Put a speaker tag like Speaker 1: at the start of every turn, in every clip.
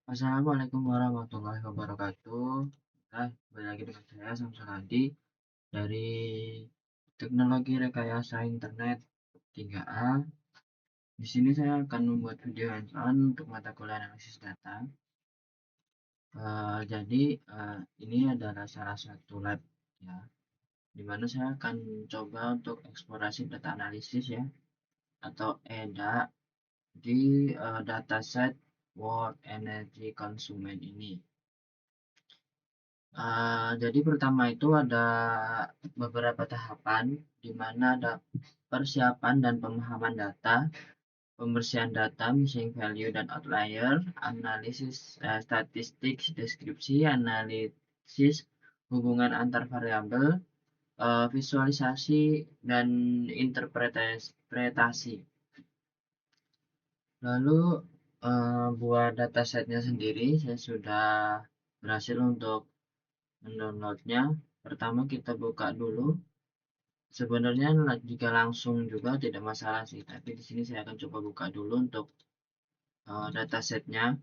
Speaker 1: Assalamualaikum warahmatullahi wabarakatuh. Kembali lagi dengan saya Samsul Hadi dari Teknologi Rekayasa Internet 3A. Di sini saya akan membuat video hands-on untuk mata kuliah analisis data. Ini adalah salah satu lab ya, di mana saya akan coba untuk eksplorasi data analisis ya, atau EDA di dataset World Energy Consumption ini. Jadi pertama itu ada beberapa tahapan, di mana ada persiapan dan pemahaman data, pembersihan data, missing value dan outlier, analisis statistik, deskripsi, analisis hubungan antar variabel, visualisasi, dan interpretasi. Lalu buat datasetnya sendiri, saya sudah berhasil untuk mendownloadnya. Pertama kita buka dulu. Sebenarnya jika langsung juga tidak masalah sih, tapi di sini saya akan coba buka dulu untuk datasetnya.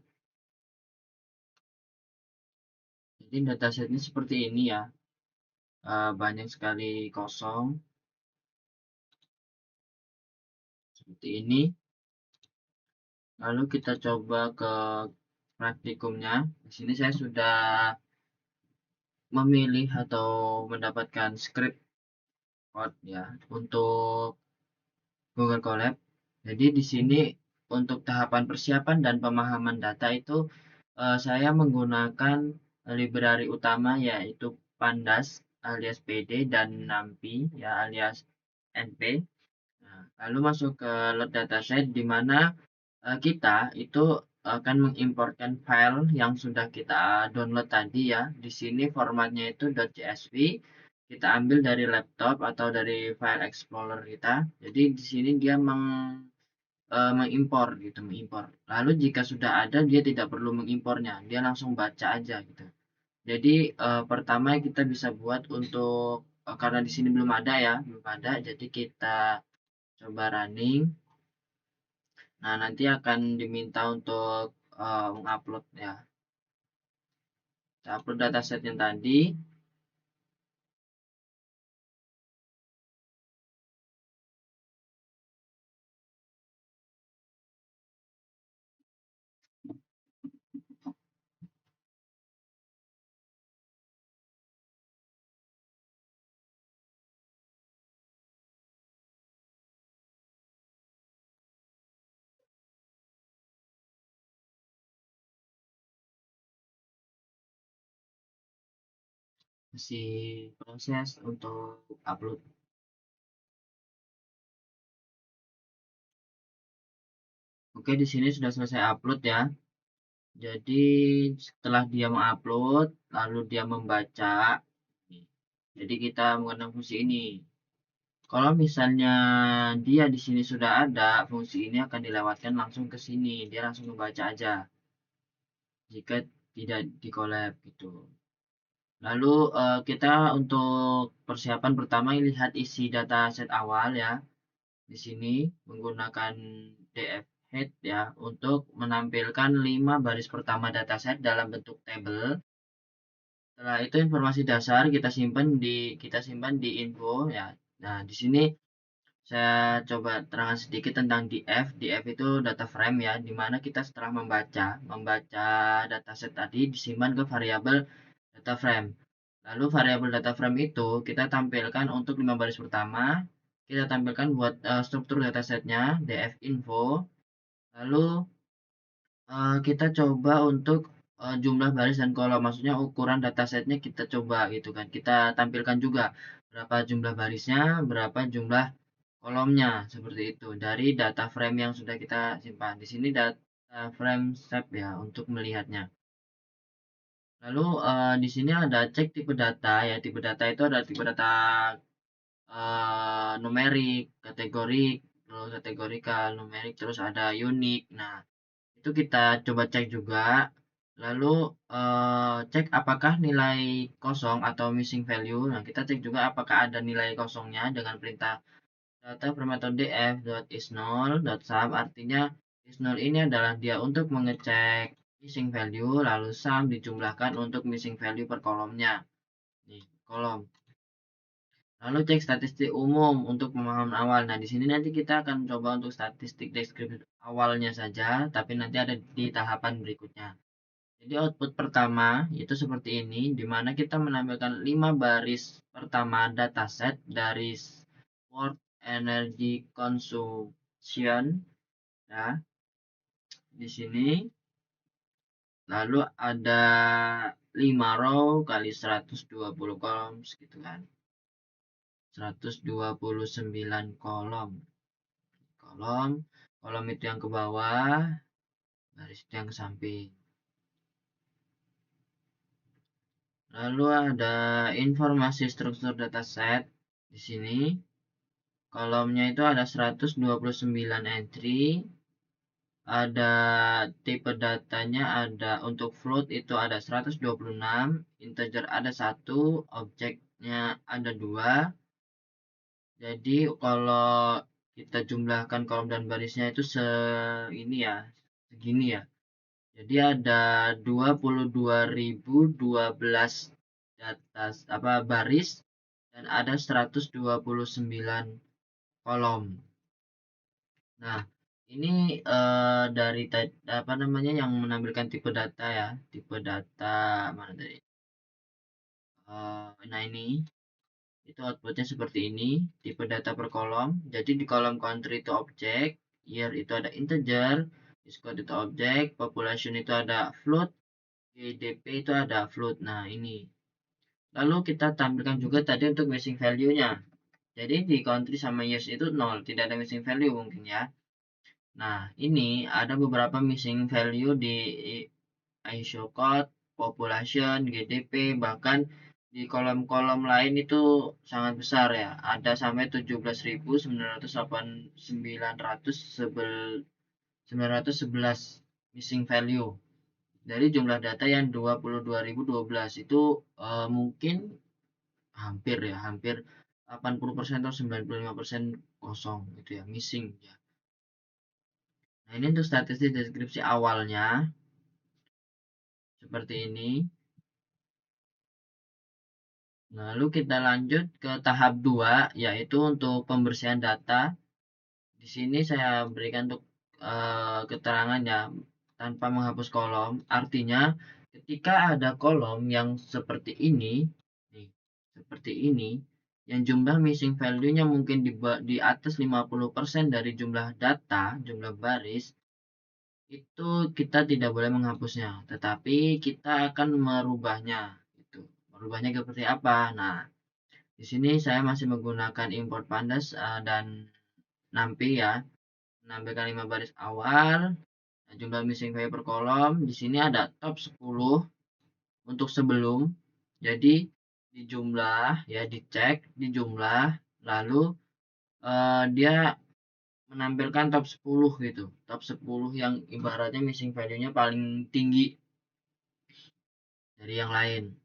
Speaker 1: Jadi datasetnya seperti ini ya, banyak sekali kosong seperti ini. Lalu kita coba ke praktikumnya. Di sini saya sudah memilih atau mendapatkan script code ya untuk Google Colab. Jadi di sini untuk tahapan persiapan dan pemahaman data itu saya menggunakan library utama yaitu Pandas alias PD dan NumPy ya alias NP. Nah, lalu masuk ke load dataset di mana kita itu akan mengimportkan file yang sudah kita download tadi ya. Di sini formatnya itu .csv. Kita ambil dari laptop atau dari file explorer kita. Jadi di sini dia mengimpor gitu, mengimpor. Lalu jika sudah ada dia tidak perlu mengimpornya, dia langsung baca aja gitu. Jadi pertama kita bisa buat untuk karena di sini belum ada ya, belum ada. Jadi kita coba running. Nah, nanti akan diminta untuk mengupload ya. Kita upload dataset yang tadi. Masih proses untuk upload. Oke, di sini sudah selesai upload ya. Jadi setelah dia mengupload, lalu dia membaca. Jadi kita menggunakan fungsi ini. Kalau misalnya dia di sini sudah ada, fungsi ini akan dilewatkan langsung ke sini. Dia langsung membaca aja. Jika tidak di collab gitu. Lalu kita untuk persiapan pertama lihat isi dataset awal ya. Di sini menggunakan df head ya untuk menampilkan 5 baris pertama dataset dalam bentuk tabel. Setelah itu informasi dasar kita simpan di info ya. Nah, di sini saya coba terangkan sedikit tentang df. Df itu data frame ya, di mana kita setelah membaca dataset tadi disimpan ke variabel data frame. Lalu variabel data frame itu kita tampilkan untuk 5 baris pertama. Kita tampilkan buat struktur datasetnya df info. Lalu kita coba untuk jumlah baris dan kolom, maksudnya ukuran datasetnya kita coba gitu kan. Kita tampilkan juga berapa jumlah barisnya, berapa jumlah kolomnya seperti itu dari data frame yang sudah kita simpan. Di sini data frame shape ya untuk melihatnya. Lalu di sini ada cek tipe data ya. Tipe data itu ada tipe data numerik, kategorik, terus kategorikal, numerik, terus ada unik. Nah, itu kita coba cek juga. Lalu cek apakah nilai kosong atau missing value. Nah, kita cek juga apakah ada nilai kosongnya dengan perintah data bermetode f.isNull.sum. Artinya isNull ini adalah dia untuk mengecek missing value, lalu sum dijumlahkan untuk missing value per kolomnya. Nih, kolom. Lalu cek statistik umum untuk pemahaman awal. Nah, di sini nanti kita akan coba untuk statistik deskripsi awalnya saja, tapi nanti ada di tahapan berikutnya. Jadi output pertama itu seperti ini, di mana kita menampilkan 5 baris pertama dataset dari World Energy Consumption, ya, di sini. Lalu ada 5 row kali 120 kolom, segitu kan. 129 kolom. Kolom itu yang ke bawah, baris itu yang ke samping. Lalu ada informasi struktur dataset di sini. Kolomnya itu ada 129 entry. Ada tipe datanya, ada untuk float itu ada 126, integer ada 1, objeknya ada 2. Jadi kalau kita jumlahkan kolom dan barisnya itu segini ya. Jadi ada 22.012 baris dan ada 129 kolom. Nah, ini dari yang menampilkan tipe data ya. Tipe data mana tadi? Nah, ini itu outputnya seperti ini, tipe data per kolom. Jadi di kolom country itu objek, year itu ada integer, discount itu objek, population itu ada float, GDP itu ada float. Nah, ini. Lalu kita tampilkan juga tadi untuk missing value-nya. Jadi di country sama years itu 0, tidak ada missing value mungkin ya. Nah, ini ada beberapa missing value di ISO code, population, GDP, bahkan di kolom-kolom lain itu sangat besar ya. Ada sampai 17.911 missing value dari jumlah data yang 22.012 itu mungkin hampir 80% atau 95% kosong gitu ya, missing ya. Nah, ini untuk statistik deskripsi awalnya seperti ini. Lalu kita lanjut ke tahap 2, yaitu untuk pembersihan data. Di sini saya berikan untuk keterangan ya, tanpa menghapus kolom. Artinya ketika ada kolom yang seperti ini, yang jumlah missing value-nya mungkin di atas 50% dari jumlah data, jumlah baris, itu kita tidak boleh menghapusnya, tetapi kita akan merubahnya. Merubahnya seperti apa? Nah, di sini saya masih menggunakan import pandas dan NumPy ya, menampilkan 5 baris awal, jumlah missing value per kolom. Di sini ada top 10 untuk sebelum. Jadi dijumlah ya, dicek, dijumlah, lalu dia menampilkan top 10 gitu. Top 10 yang ibaratnya missing value-nya paling tinggi dari yang lain.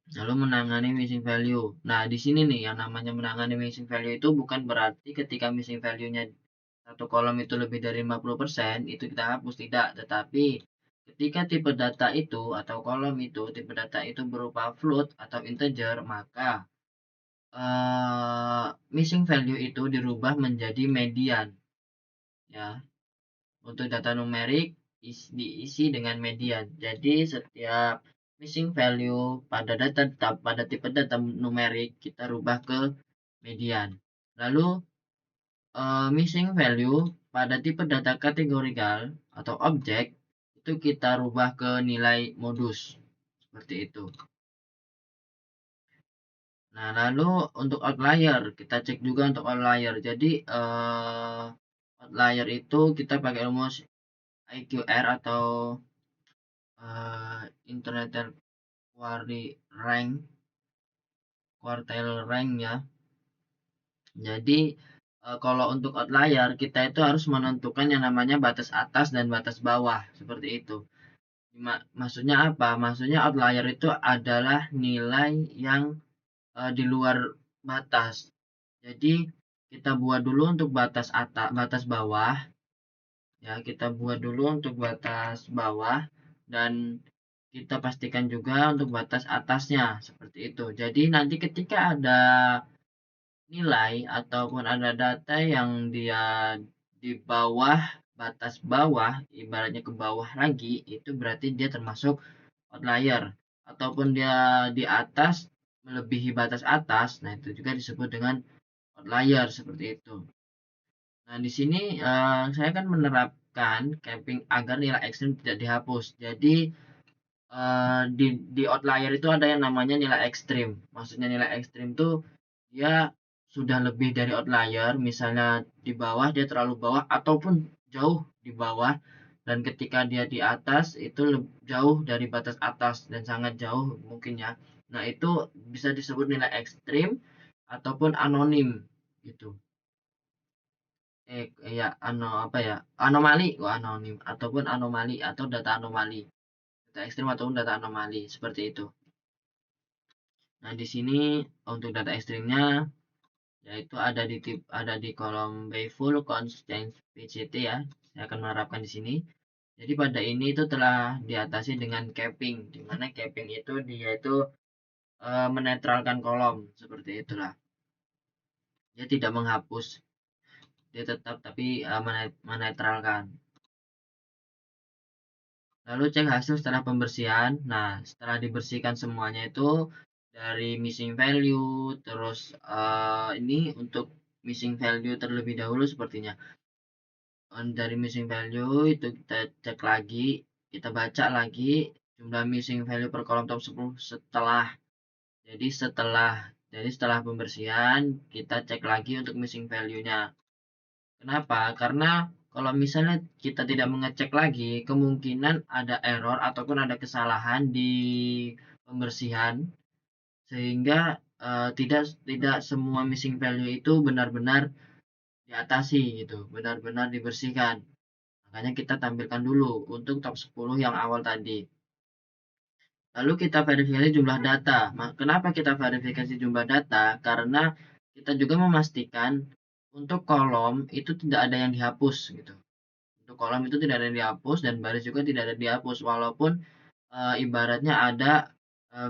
Speaker 1: Lalu menangani missing value. Nah, di sini nih yang namanya menangani missing value itu bukan berarti ketika missing value-nya satu kolom itu lebih dari 50%, itu kita hapus, tidak. Tetapi ketika tipe data itu atau kolom itu, tipe data itu berupa float atau integer, maka missing value itu dirubah menjadi median. Ya. Untuk data numerik diisi dengan median. Jadi setiap missing value pada tipe data numerik kita rubah ke median. Lalu missing value pada tipe data kategorikal atau objek itu kita rubah ke nilai modus. Seperti itu. Nah, lalu untuk outlier, kita cek juga untuk outlier. Jadi outlier itu kita pakai rumus IQR atau International Quartile Rank ya. Jadi kalau untuk outlier kita itu harus menentukan yang namanya batas atas dan batas bawah, seperti itu. Maksudnya apa? Maksudnya outlier itu adalah nilai yang di luar batas. Jadi kita buat dulu untuk batas atas, batas bawah. Ya, kita buat dulu untuk batas bawah. dan kita pastikan juga untuk batas atasnya seperti itu. Jadi nanti ketika ada nilai ataupun ada data yang dia di bawah batas bawah, ibaratnya ke bawah lagi, itu berarti dia termasuk outlier. Ataupun dia di atas melebihi batas atas, nah itu juga disebut dengan outlier seperti itu. Nah, di sini saya kan menerapkan capping agar nilai ekstrim tidak dihapus. Jadi di outlier itu ada yang namanya nilai ekstrim. Maksudnya nilai ekstrim itu dia sudah lebih dari outlier, misalnya di bawah dia terlalu bawah ataupun jauh di bawah, dan ketika dia di atas itu jauh dari batas atas dan sangat jauh mungkin ya. Nah, itu bisa disebut nilai ekstrim ataupun anonim gitu. Ya apa ya? Anomali, anonim ataupun anomali atau data anomali. Data ekstrim ataupun data anomali seperti itu. Nah, di sini untuk data ekstrimnya yaitu ada di kolom by full constant PCT ya. Saya akan menerapkan di sini. Jadi pada ini itu telah diatasi dengan capping, di mana capping itu dia itu menetralkan kolom seperti itulah. Dia tidak menghapus, dia tetap tapi menetralkan. Lalu cek hasil setelah pembersihan. Nah, setelah dibersihkan semuanya itu dari missing value, terus ini untuk missing value terlebih dahulu sepertinya. Dari missing value itu kita cek lagi, kita baca lagi jumlah missing value per kolom top 10 setelah. Jadi setelah pembersihan kita cek lagi untuk missing value-nya. Kenapa? Karena kalau misalnya kita tidak mengecek lagi, kemungkinan ada error ataupun ada kesalahan di pembersihan sehingga tidak tidak semua missing value itu benar-benar diatasi gitu, benar-benar dibersihkan. Makanya kita tampilkan dulu untuk top 10 yang awal tadi. Lalu kita verifikasi jumlah data. Kenapa kita verifikasi jumlah data? Karena kita juga memastikan untuk kolom itu tidak ada yang dihapus gitu. Untuk kolom itu tidak ada yang dihapus dan baris juga tidak ada yang dihapus walaupun ibaratnya ada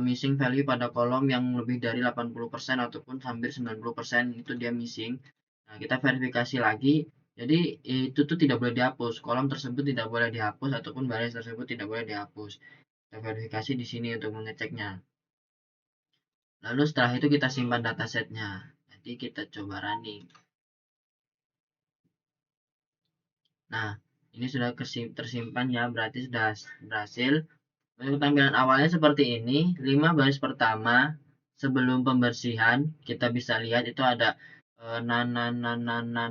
Speaker 1: missing value pada kolom yang lebih dari 80% ataupun hampir 90% itu dia missing. Nah, kita verifikasi lagi. Jadi itu tuh tidak boleh dihapus. Kolom tersebut tidak boleh dihapus ataupun baris tersebut tidak boleh dihapus. Kita verifikasi di sini untuk mengeceknya. Lalu setelah itu kita simpan datasetnya. Nanti kita coba running. Nah, ini sudah tersimpan ya, berarti sudah berhasil. Untuk tampilan awalnya seperti ini, 5 baris pertama sebelum pembersihan, kita bisa lihat itu ada nan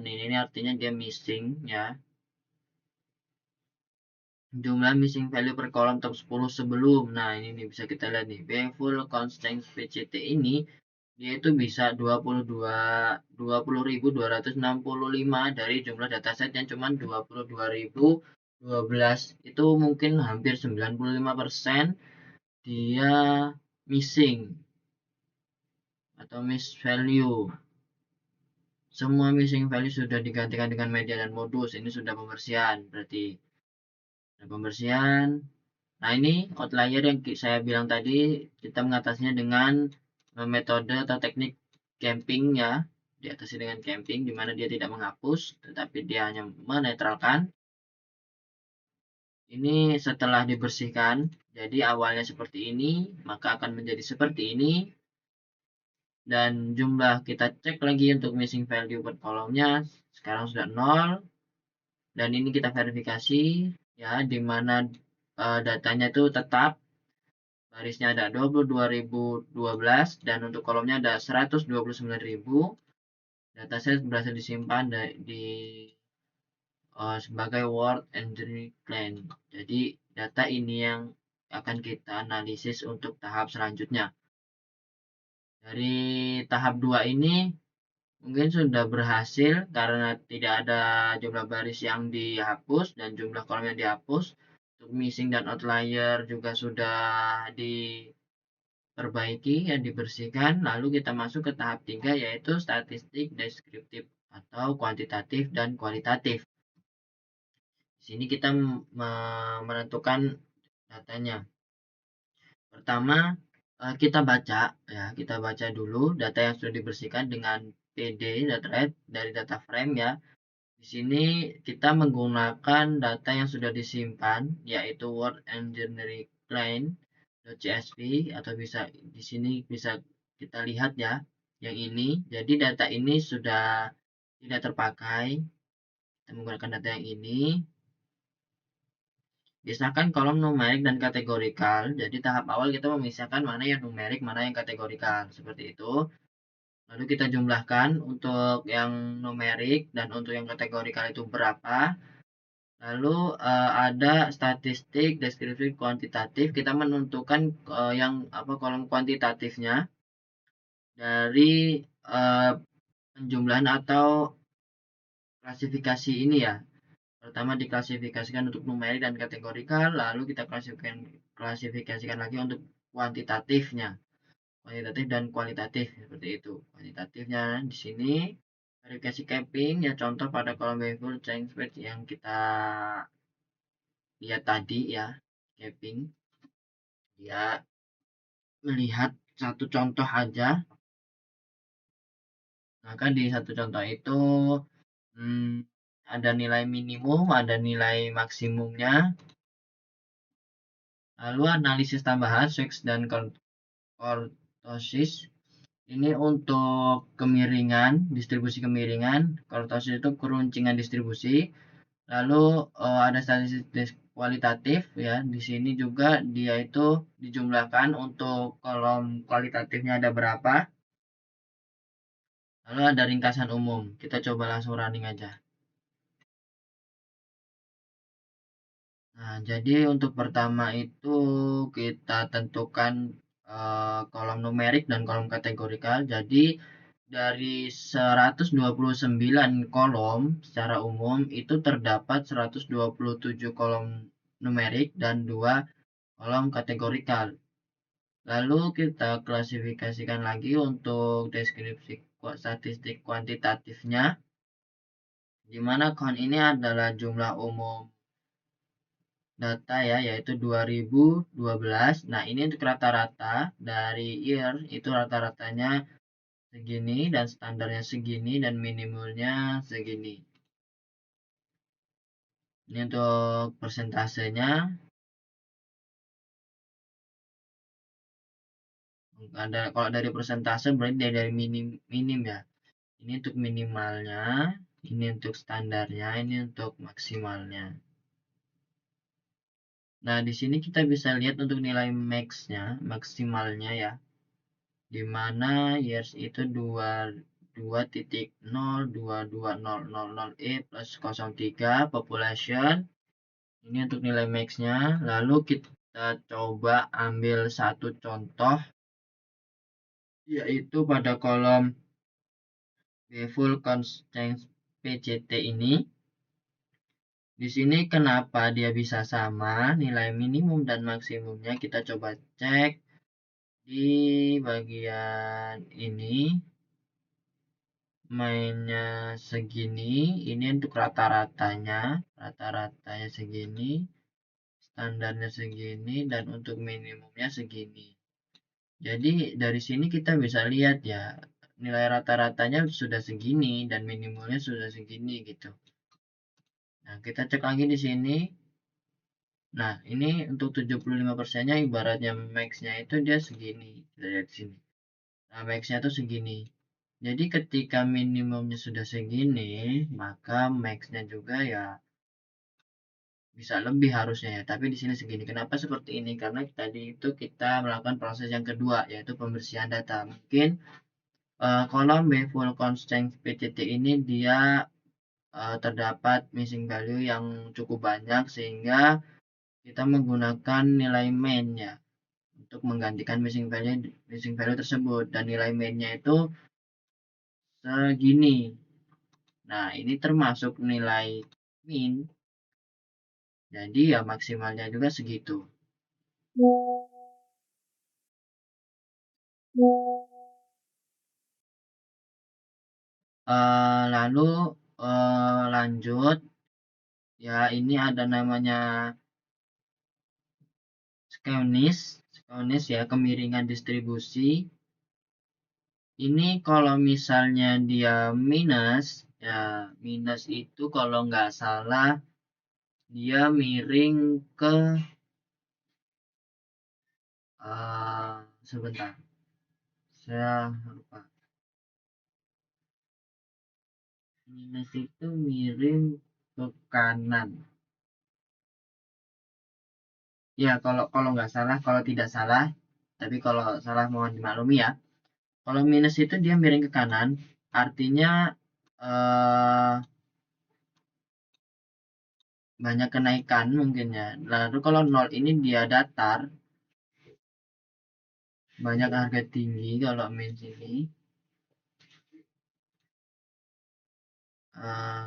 Speaker 1: ini artinya dia missing ya. Jumlah missing value per kolom top 10 sebelum. Nah, ini bisa kita lihat nih. Full constant PCT ini dia itu bisa 20.265 dari jumlah dataset yang cuma 22.012. Itu mungkin hampir 95% dia missing atau miss value. Semua missing value sudah digantikan dengan media dan modus. Ini sudah pembersihan berarti. Nah, pembersihan. Nah, ini outlier yang saya bilang tadi, kita mengatasinya dengan metode atau teknik camping ya. Diatasi dengan camping, di mana dia tidak menghapus, tetapi dia hanya menetralkan. Ini setelah dibersihkan, jadi awalnya seperti ini, maka akan menjadi seperti ini. Dan jumlah kita cek lagi untuk missing value per kolomnya, sekarang sudah 0. Dan ini kita verifikasi, ya, di mana datanya itu tetap. Barisnya ada 22.012 dan untuk kolomnya ada 129.000. Dataset berhasil disimpan di sebagai Word Entry Plan. Jadi data ini yang akan kita analisis untuk tahap selanjutnya. Dari tahap 2 ini mungkin sudah berhasil karena tidak ada jumlah baris yang dihapus dan jumlah kolom yang dihapus. Untuk missing dan outlier juga sudah diperbaiki ya, dibersihkan. Lalu kita masuk ke tahap 3 yaitu statistik deskriptif atau kuantitatif dan kualitatif. Di sini kita menentukan datanya. Pertama, kita baca ya, kita baca dulu data yang sudah dibersihkan dengan PD data rate dari data frame ya. Di sini kita menggunakan data yang sudah disimpan yaitu Word and Generic Line.csv atau bisa di sini bisa kita lihat ya yang ini. Jadi data ini sudah tidak terpakai. Kita menggunakan data yang ini. Pisahkan kolom numerik dan kategorikal. Jadi tahap awal kita memisahkan mana yang numerik, mana yang kategorikal. Seperti itu. Lalu kita jumlahkan untuk yang numerik dan untuk yang kategorikal itu berapa. Lalu ada statistik, deskripsi, kuantitatif. Kita menentukan yang kolom kuantitatifnya dari penjumlahan atau klasifikasi ini ya. Pertama diklasifikasikan untuk numerik dan kategorikal, lalu kita klasifikasikan lagi untuk kuantitatifnya. Kuantitatif dan kualitatif seperti itu. Kuantitatifnya di sini verifikasi capping ya, contoh pada kolom behavior change rate yang kita lihat tadi ya, capping. Dia melihat satu contoh aja, maka di satu contoh itu ada nilai minimum, ada nilai maksimumnya. Lalu analisis tambahan Swiss dan kurtosis. Ini untuk kemiringan, distribusi kemiringan. Kurtosis itu keruncingan distribusi. Lalu ada statistik kualitatif ya. Di sini juga dia itu dijumlahkan untuk kolom kualitatifnya ada berapa. Lalu ada ringkasan umum. Kita coba langsung running aja. Nah, jadi untuk pertama itu kita tentukan kolom numerik dan kolom kategorikal. Jadi dari 129 kolom secara umum itu terdapat 127 kolom numerik dan 2 kolom kategorikal. Lalu kita klasifikasikan lagi untuk deskripsi statistik kuantitatifnya, di mana count ini adalah jumlah umum data ya, yaitu 2012. Nah, ini untuk rata-rata dari year itu rata-ratanya segini dan standarnya segini dan minimalnya segini. Ini untuk persentasenya. Ada kalau dari persentase berarti dari minim ya. Ini untuk minimalnya, ini untuk standarnya, ini untuk maksimalnya. Nah, di sini kita bisa lihat untuk nilai max-nya, maksimalnya ya. Di mana years itu 2.02200E plus 03 population. Ini untuk nilai max-nya. Lalu kita coba ambil satu contoh, yaitu pada kolom full constraint PCT ini. Di sini kenapa dia bisa sama nilai minimum dan maksimumnya, kita coba cek di bagian ini. Mainnya segini, ini untuk rata-ratanya segini, standarnya segini, dan untuk minimumnya segini. Jadi dari sini kita bisa lihat ya, nilai rata-ratanya sudah segini dan minimumnya sudah segini gitu. Nah, kita cek lagi di sini. Nah, ini untuk 75%-nya ibaratnya max-nya itu dia segini. Kita lihat di sini. Nah, max-nya itu segini. Jadi ketika minimumnya sudah segini, maka max-nya juga ya bisa lebih harusnya ya. Tapi di sini segini. Kenapa seperti ini? Karena tadi itu kita melakukan proses yang kedua, yaitu pembersihan data. Mungkin kolom full constraint PCT ini dia terdapat missing value yang cukup banyak sehingga kita menggunakan nilai main ya untuk menggantikan missing value tersebut, dan nilai mainnya itu segini. Nah, ini termasuk nilai min, jadi ya maksimalnya juga segitu. Lalu lanjut ya, ini ada namanya Skewness ya, kemiringan distribusi. Ini kalau misalnya dia minus, ya minus itu kalau nggak salah dia miring ke sebentar, saya lupa. Minus itu miring ke kanan. Ya kalau kalau nggak salah, kalau tidak salah, tapi kalau salah mohon dimaklumi ya. Kalau minus itu dia miring ke kanan, artinya eh, banyak kenaikan mungkin ya. Lalu kalau nol ini dia datar, banyak harga tinggi kalau minus ini.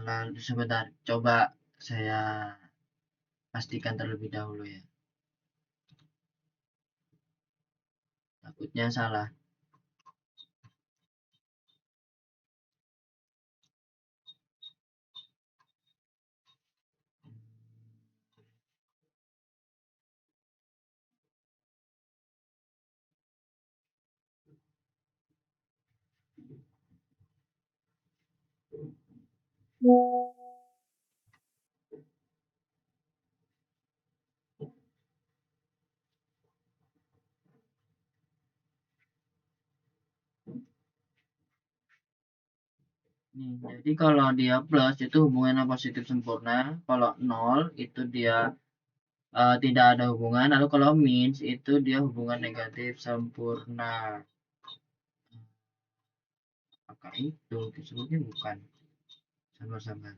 Speaker 1: Lalu sebentar, coba saya pastikan terlebih dahulu ya. Takutnya salah. Nih, jadi kalau dia plus itu hubungannya positif sempurna, kalau nol itu dia tidak ada hubungan, lalu kalau minus itu dia hubungan negatif sempurna. Apakah itu disebutnya bukan? Sama-sama.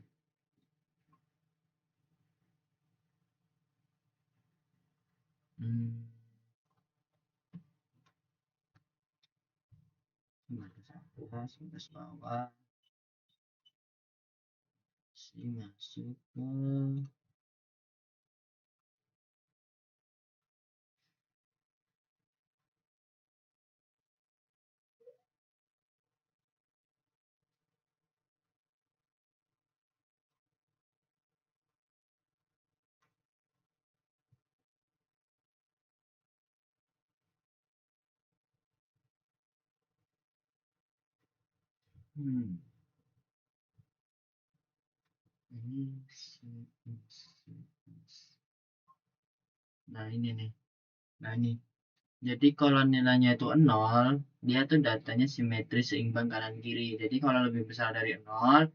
Speaker 1: Hmm, 11 bawah, si masuk ke hmm, ini nah ini nih, nah ini. Jadi kalau nilainya itu 0, dia tuh datanya simetris seimbang kanan kiri. Jadi kalau lebih besar dari 0,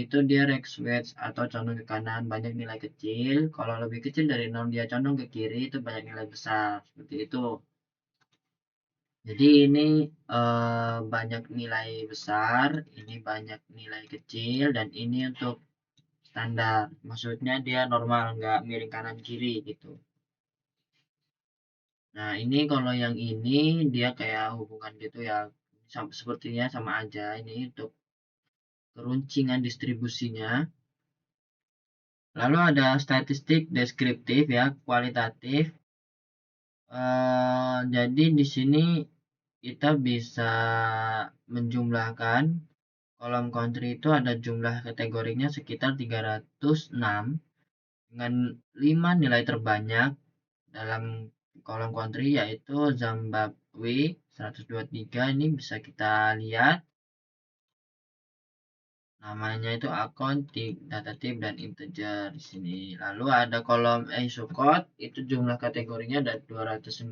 Speaker 1: itu dia Rexwedge atau condong ke kanan banyak nilai kecil. Kalau lebih kecil dari 0 dia condong ke kiri itu banyak nilai besar. Seperti itu. Jadi ini banyak nilai besar, ini banyak nilai kecil, dan ini untuk standar. Maksudnya dia normal, nggak miring kanan kiri gitu. Nah, ini kalau yang ini dia kayak hubungan gitu ya. Sepertinya sama aja. Ini untuk keruncingan distribusinya. Lalu ada statistik deskriptif ya, kualitatif. Jadi di sini kita bisa menjumlahkan kolom country itu ada jumlah kategorinya sekitar 306 dengan 5 nilai terbanyak dalam kolom country yaitu Zimbabwe 123. Ini bisa kita lihat namanya itu akun, data type dan integer di sini. Lalu ada kolom ISO code itu jumlah kategorinya ada 219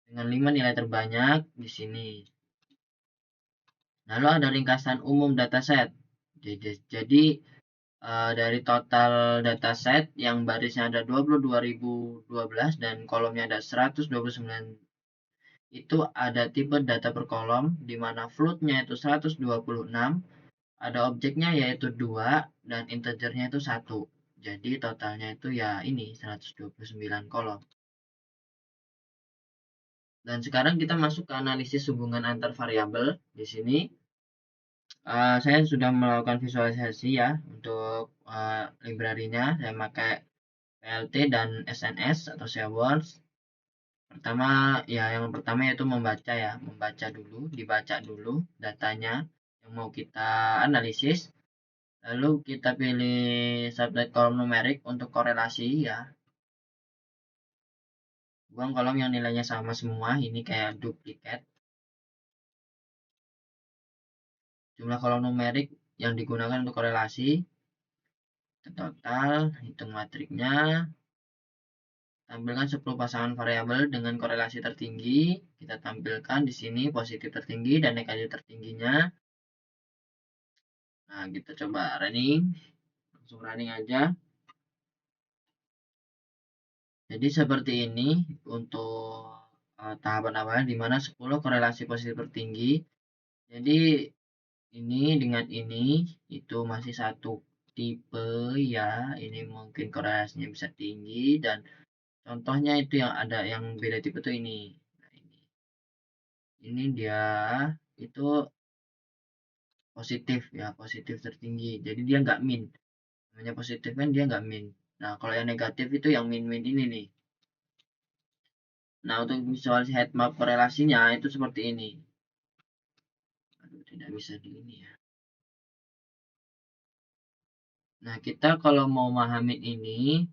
Speaker 1: dengan 5 nilai terbanyak di sini. Lalu ada ringkasan umum dataset. Jadi dari total dataset yang barisnya ada 22.012 dan kolomnya ada 129, itu ada tipe data per kolom di mana floatnya itu 126, ada objeknya yaitu 2 dan integernya itu 1. Jadi totalnya itu ya ini 129 kolom. Dan sekarang kita masuk ke analisis hubungan antar variabel. Di sini saya sudah melakukan visualisasi ya untuk library-nya. Saya pakai PLT dan SNS atau SEWords. Pertama ya, yang pertama yaitu membaca ya, dibaca dulu datanya yang mau kita analisis. Lalu kita pilih subnet kolom numerik untuk korelasi ya. buang kolom yang nilainya sama semua, ini kayak duplikat. Jumlah kolom numerik yang digunakan untuk korelasi, total, hitung matriknya, tampilkan 10 pasangan variabel dengan korelasi tertinggi. Kita tampilkan di sini positif tertinggi dan negatif tertingginya. Nah, kita coba running. Langsung running aja. Jadi seperti ini untuk tahapan awal di mana 10 korelasi positif tertinggi. Jadi ini dengan ini itu masih satu tipe ya. Ini mungkin korelasinya bisa tinggi dan contohnya itu yang ada yang beda tipe tuh ini. Nah, ini dia itu positif ya, positif tertinggi. Jadi dia nggak min. Namanya positif kan dia nggak min. Nah, kalau yang negatif itu yang min-min ini nih. Nah, untuk visualisasi heat map korelasinya itu seperti ini. Aduh, tidak bisa di ini ya. Nah, kita kalau mau memahami ini,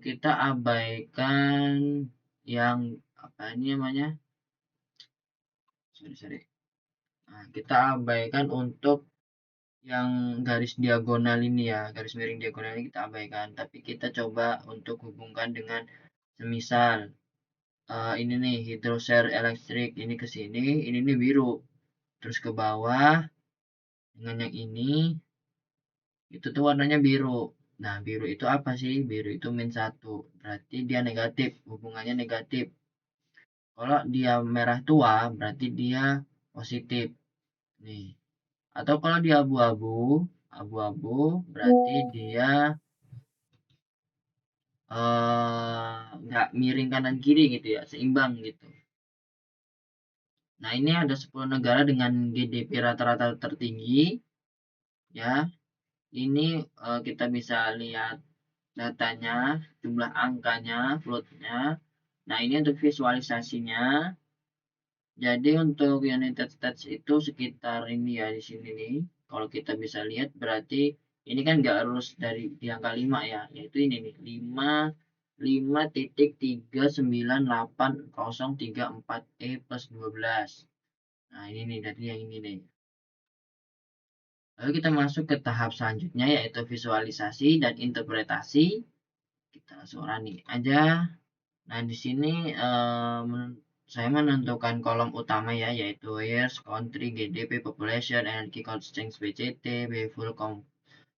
Speaker 1: kita abaikan yang apa ini namanya? Sorry. Nah, kita abaikan untuk yang garis diagonal ini ya, garis miring diagonal ini kita abaikan. Tapi kita coba untuk hubungkan dengan semisal ini nih hydroshare elektrik ini ke sini, ini nih biru. Terus ke bawah dengan yang ini itu tuh warnanya biru. Nah, biru itu apa sih? Biru itu -1. Berarti dia negatif, hubungannya negatif. Kalau dia merah tua, berarti dia positif. Nih. Atau kalau dia abu-abu berarti dia nggak miring kanan kiri gitu ya, seimbang gitu. Nah, ini ada 10 negara dengan GDP rata-rata tertinggi ya. Ini kita bisa lihat datanya, jumlah angkanya, plotnya. Nah, ini untuk visualisasinya. Jadi untuk United States itu sekitar ini ya di sini nih. Kalau kita bisa lihat berarti ini kan nggak harus dari di angka 5 ya, yaitu ini nih 5,5.398034 plus 12. Nah, ini nih dari yang ini nih. Lalu kita masuk ke tahap selanjutnya yaitu visualisasi dan interpretasi. Kita langsung running aja. Nah, di sini saya menentukan kolom utama ya, yaitu years, country, GDP, population, energy consumption, BCT, fuel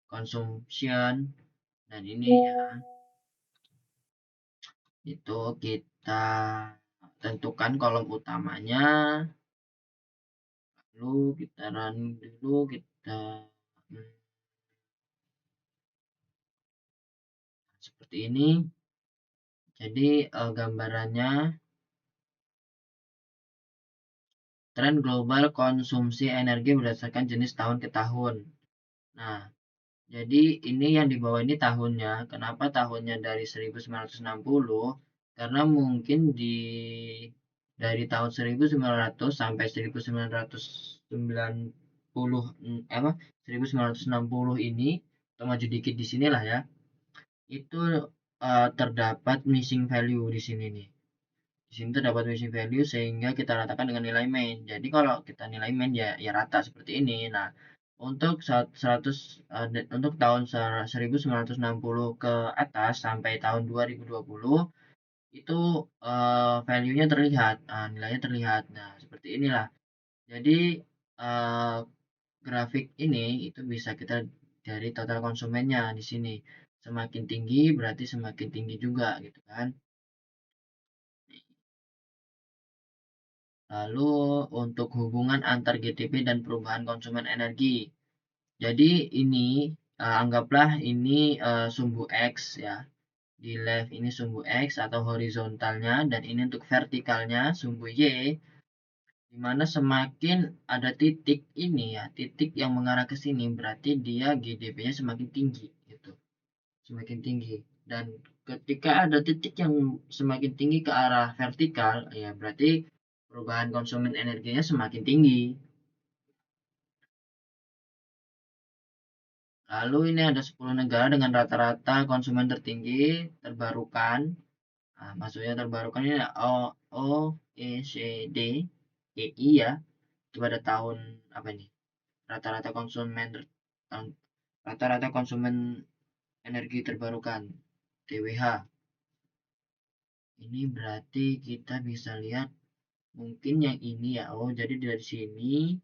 Speaker 1: consumption, dan ini ya, itu kita tentukan kolom utamanya, lalu kita running dulu, kita seperti ini. Jadi gambarannya tren global konsumsi energi berdasarkan jenis tahun ke tahun. Nah, jadi ini yang di bawah ini tahunnya. Kenapa tahunnya dari 1960? Karena mungkin dari tahun 1900 sampai 1990 apa 1960 ini atau maju dikit di sinilah ya. Itu terdapat missing value di sini nih. Di sini terdapat missing value sehingga kita ratakan dengan nilai main. Jadi kalau kita nilai main ya rata seperti ini. Nah, untuk 100 untuk tahun 1960 ke atas sampai tahun 2020 itu value-nya terlihat, nilainya terlihat. Nah, seperti inilah. Jadi grafik ini itu bisa kita dari total konsumennya di sini. Semakin tinggi berarti semakin tinggi juga gitu kan. Lalu untuk hubungan antar GDP dan perubahan konsumen energi. Jadi ini anggaplah ini sumbu X ya. Di left ini sumbu X atau horizontalnya dan ini untuk vertikalnya sumbu Y. Dimana semakin ada titik ini ya, titik yang mengarah ke sini berarti dia GDP-nya semakin tinggi gitu. Semakin tinggi. Dan ketika ada titik yang semakin tinggi ke arah vertikal ya berarti perubahan konsumen energinya semakin tinggi. Lalu ini ada 10 negara dengan rata-rata konsumen tertinggi terbarukan. Nah, maksudnya terbarukan ini OECD, EI ya, itu pada tahun apa ini? Rata-rata konsumen rata-rata konsumen energi terbarukan TWH. Ini berarti kita bisa lihat mungkin yang ini ya. Oh, jadi dari sini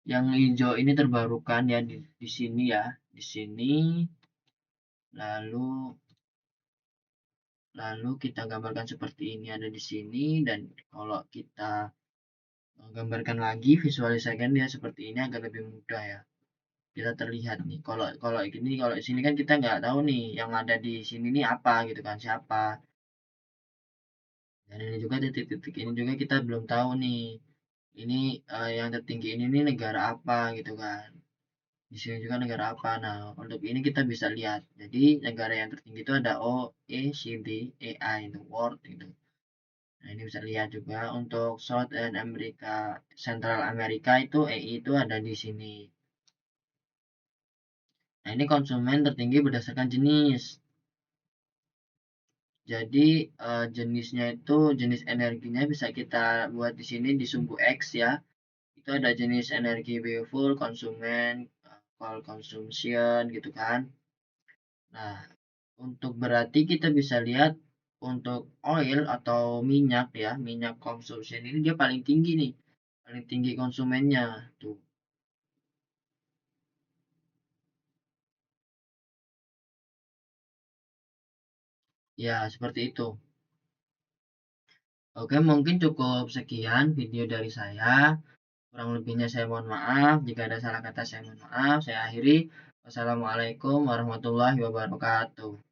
Speaker 1: yang hijau ini terbarukan ya di sini ya. Di sini lalu kita gambarkan seperti ini ada di sini, dan kalau kita gambarkan lagi, visualisasikan dia seperti ini agar lebih mudah ya. Kita terlihat nih. Kalau kalau ini kalau di sini kan kita nggak tahu nih yang ada di sini nih apa gitu kan, siapa. Dan ini juga titik-titik ini juga kita belum tahu nih. Ini yang tertinggi ini nih negara apa gitu kan. Di sini juga negara apa. Nah, untuk ini kita bisa lihat. Jadi negara yang tertinggi itu ada OECD, AI itu World gitu. Nah, ini bisa lihat juga untuk South and America, Central America itu EI itu ada di sini. Nah, ini konsumen tertinggi berdasarkan jenis. Jadi jenisnya itu jenis energinya bisa kita buat di sini di sumbu X ya. Itu ada jenis energi biofuel, konsumen, call consumption gitu kan. Nah, untuk berarti kita bisa lihat untuk oil atau minyak ya, minyak consumption ini dia paling tinggi nih. Paling tinggi konsumennya tuh. Ya, seperti itu. Oke, mungkin cukup sekian video dari saya. Kurang lebihnya saya mohon maaf. Jika ada salah kata saya mohon maaf. Saya akhiri. Wassalamualaikum warahmatullahi wabarakatuh.